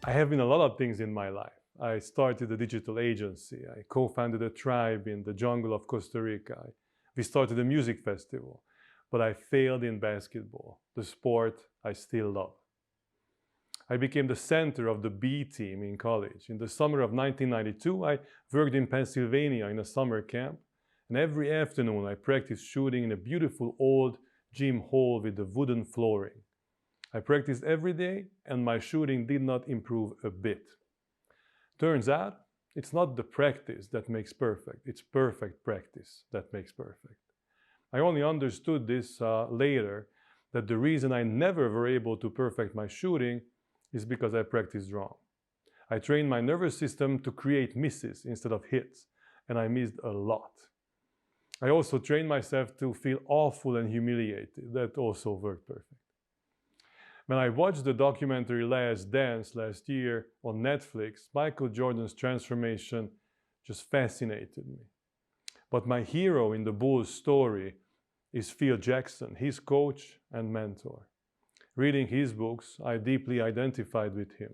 I have been a lot of things in my life. I started a digital agency. I co-founded a tribe in the jungle of Costa Rica. We started a music festival. But I failed in basketball, the sport I still love. I became the center of the B team in college. In the summer of 1992, I worked in Pennsylvania in a summer camp. And every afternoon, I practiced shooting in a beautiful old gym hall with the wooden flooring. I practiced every day, and my shooting did not improve a bit. Turns out, it's not the practice that makes perfect, it's perfect practice that makes perfect. I only understood this later, that the reason I never were able to perfect my shooting is because I practiced wrong. I trained my nervous system to create misses instead of hits, and I missed a lot. I also trained myself to feel awful and humiliated. That also worked perfect. When I watched the documentary Last Dance last year on Netflix, Michael Jordan's transformation just fascinated me. But my hero in the Bulls story is Phil Jackson, his coach and mentor. Reading his books, I deeply identified with him.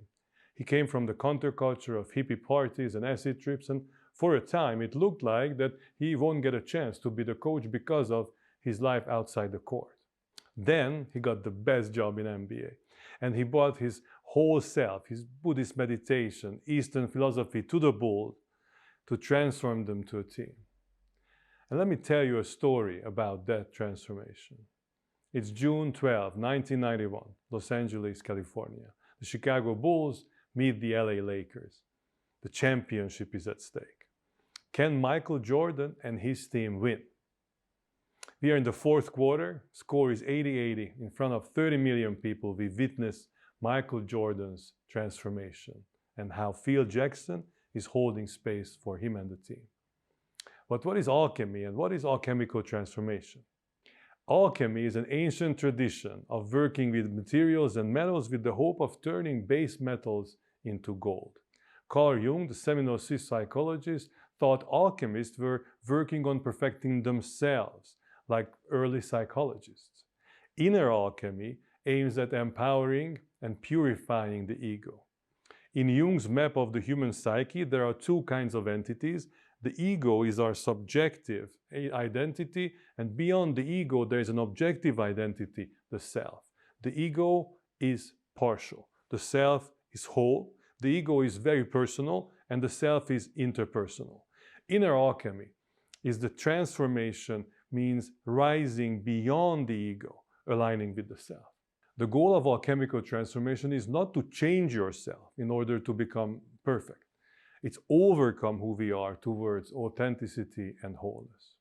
He came from the counterculture of hippie parties and acid trips, and for a time it looked like that he won't get a chance to be the coach because of his life outside the court. Then he got the best job in NBA. And he brought his whole self, his Buddhist meditation, Eastern philosophy to the Bulls to transform them to a team. And let me tell you a story about that transformation. It's June 12, 1991, Los Angeles, California. The Chicago Bulls meet the LA Lakers. The championship is at stake. Can Michael Jordan and his team win? We are in the fourth quarter. Score is 80-80. In front of 30 million people, we witness Michael Jordan's transformation and how Phil Jackson is holding space for him and the team. But what is alchemy and what is alchemical transformation? Alchemy is an ancient tradition of working with materials and metals with the hope of turning base metals into gold. Carl Jung, the seminal Swiss psychologist, thought alchemists were working on perfecting themselves, like early psychologists. Inner alchemy aims at empowering and purifying the ego. In Jung's map of the human psyche, there are two kinds of entities. The ego is our subjective identity, and beyond the ego, there is an objective identity, the self. The ego is partial. The self is whole. The ego is very personal, and the self is interpersonal. Inner alchemy is the transformation, means rising beyond the ego, aligning with the self. The goal of alchemical transformation is not to change yourself in order to become perfect. It's overcome who we are towards authenticity and wholeness.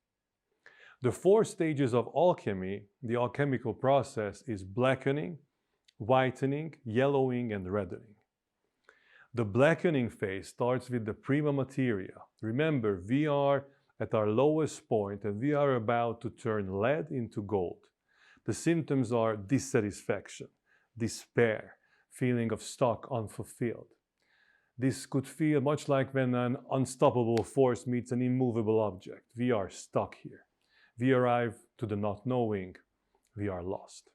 The four stages of alchemy, the alchemical process, is blackening, whitening, yellowing, and reddening. The blackening phase starts with the prima materia. Remember, we are at our lowest point and we are about to turn lead into gold. The symptoms are dissatisfaction, despair, feeling of stuck, unfulfilled. This could feel much like when an unstoppable force meets an immovable object. We are stuck here. We arrive to the not knowing. We are lost.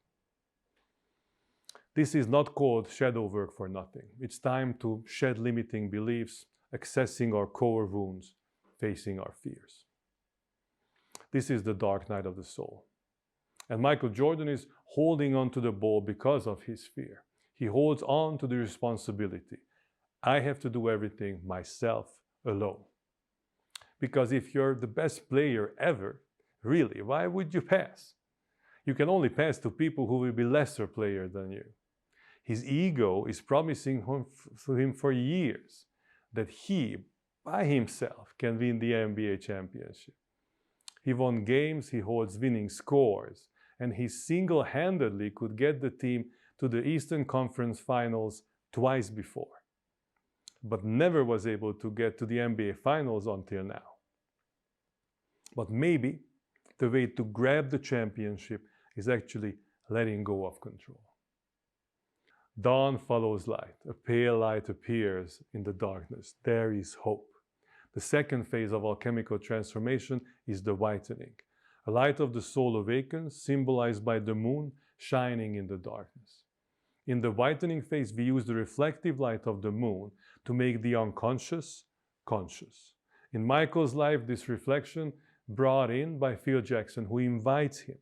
This is not called shadow work for nothing. It's time to shed limiting beliefs, accessing our core wounds, facing our fears. This is the dark night of the soul. And Michael Jordan is holding on to the ball because of his fear. He holds on to the responsibility. I have to do everything myself alone. Because if you're the best player ever, really, why would you pass? You can only pass to people who will be lesser player than you. His ego is promising to him for years that he, by himself, can win the NBA championship. He won games, he holds winning scores, and he single-handedly could get the team to the Eastern Conference Finals twice before, but never was able to get to the NBA Finals until now. But maybe the way to grab the championship is actually letting go of control. Dawn follows light. A pale light appears in the darkness. There is hope. The second phase of alchemical transformation is the whitening. A light of the soul awakens, symbolized by the moon shining in the darkness. In the whitening phase, we use the reflective light of the moon to make the unconscious conscious. In Michael's life, this reflection brought in by Phil Jackson, who invites him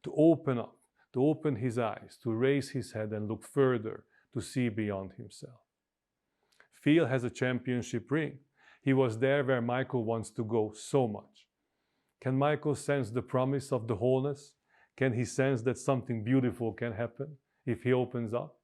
to open up, to open his eyes, to raise his head and look further, to see beyond himself. Phil has a championship ring. He was there where Michael wants to go so much. Can Michael sense the promise of the wholeness? Can he sense that something beautiful can happen if he opens up?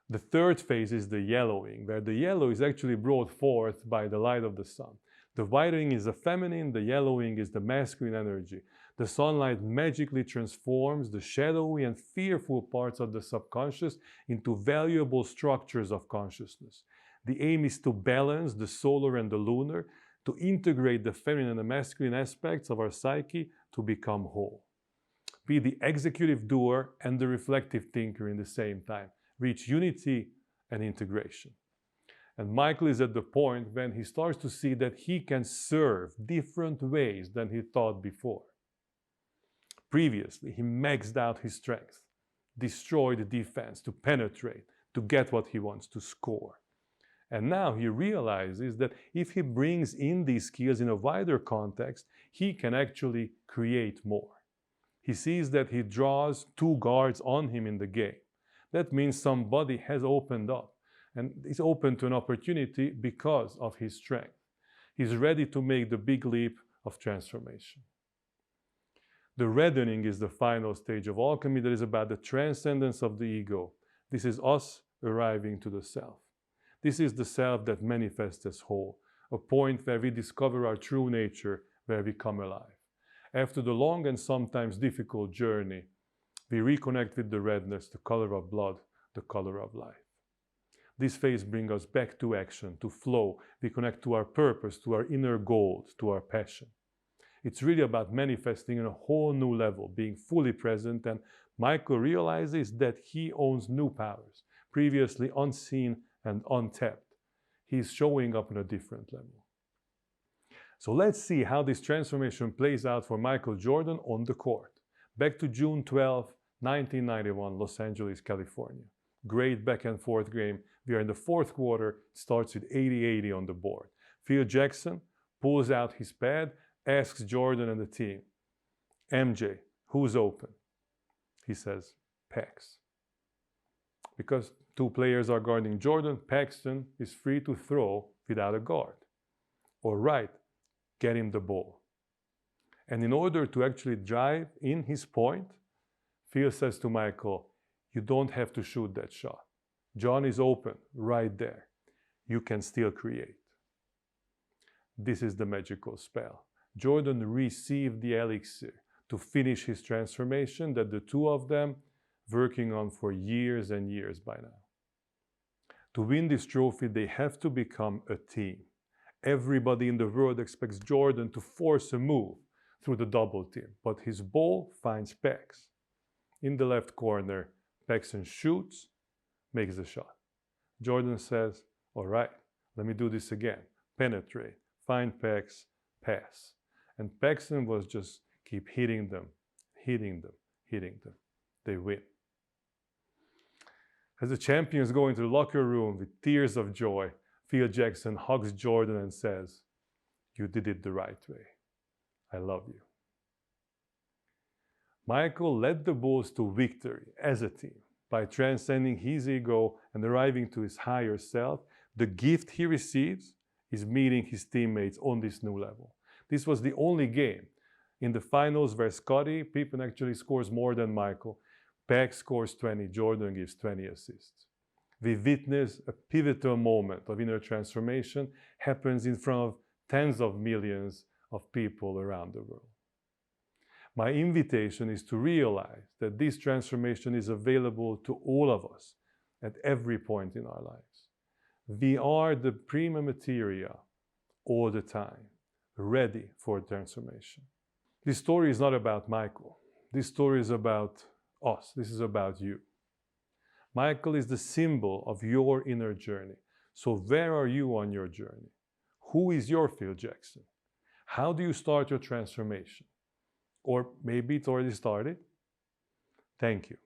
The third phase is the yellowing, where the yellow is actually brought forth by the light of the sun. The whitening is the feminine, the yellowing is the masculine energy. The sunlight magically transforms the shadowy and fearful parts of the subconscious into valuable structures of consciousness. The aim is to balance the solar and the lunar, to integrate the feminine and the masculine aspects of our psyche to become whole. Be the executive doer and the reflective thinker in the same time. Reach unity and integration. And Michael is at the point when he starts to see that he can serve different ways than he thought before. Previously, he maxed out his strength, destroyed the defense to penetrate, to get what he wants, to score. And now he realizes that if he brings in these skills in a wider context, he can actually create more. He sees that he draws two guards on him in the game. That means somebody has opened up and is open to an opportunity because of his strength. He's ready to make the big leap of transformation. The reddening is the final stage of alchemy that is about the transcendence of the ego. This is us arriving to the self. This is the self that manifests as whole, a point where we discover our true nature, where we come alive. After the long and sometimes difficult journey, we reconnect with the redness, the color of blood, the color of life. This phase brings us back to action, to flow. We connect to our purpose, to our inner goals, to our passion. It's really about manifesting on a whole new level, being fully present, and Michael realizes that he owns new powers, previously unseen and untapped. He's showing up on a different level. So let's see how this transformation plays out for Michael Jordan on the court. Back to June 12, 1991, Los Angeles, California. Great back and forth game. We are in the fourth quarter. It starts with 80-80 on the board. Phil Jackson pulls out his pad, asks Jordan and the team, MJ, who's open? He says, Pax. Because two players are guarding Jordan, Paxton is free to throw without a guard. Or right, get him the ball. And in order to actually drive in his point, Phil says to Michael, you don't have to shoot that shot. John is open right there. You can still create. This is the magical spell. Jordan received the elixir to finish his transformation that the two of them working on for years and years by now. To win this trophy, they have to become a team. Everybody in the world expects Jordan to force a move through the double team, but his ball finds Pax. In the left corner, Paxton shoots, makes the shot. Jordan says, all right, let me do this again. Penetrate, find Pax, pass. And Paxton was just keep hitting them, hitting them, hitting them. They win. As the champions go into the locker room with tears of joy, Phil Jackson hugs Jordan and says, you did it the right way. I love you. Michael led the Bulls to victory as a team by transcending his ego and arriving to his higher self. The gift he receives is meeting his teammates on this new level. This was the only game in the finals where Scottie Pippen actually scores more than Michael. Pax scores 20, Jordan gives 20 assists. We witness a pivotal moment of inner transformation happens in front of tens of millions of people around the world. My invitation is to realize that this transformation is available to all of us at every point in our lives. We are the prima materia all the time, ready for transformation. This story is not about Michael. This story is about us. This is about you. Michael is the symbol of your inner journey. So where are you on your journey? Who is your Phil Jackson? How do you start your transformation? Or maybe it's already started. Thank you.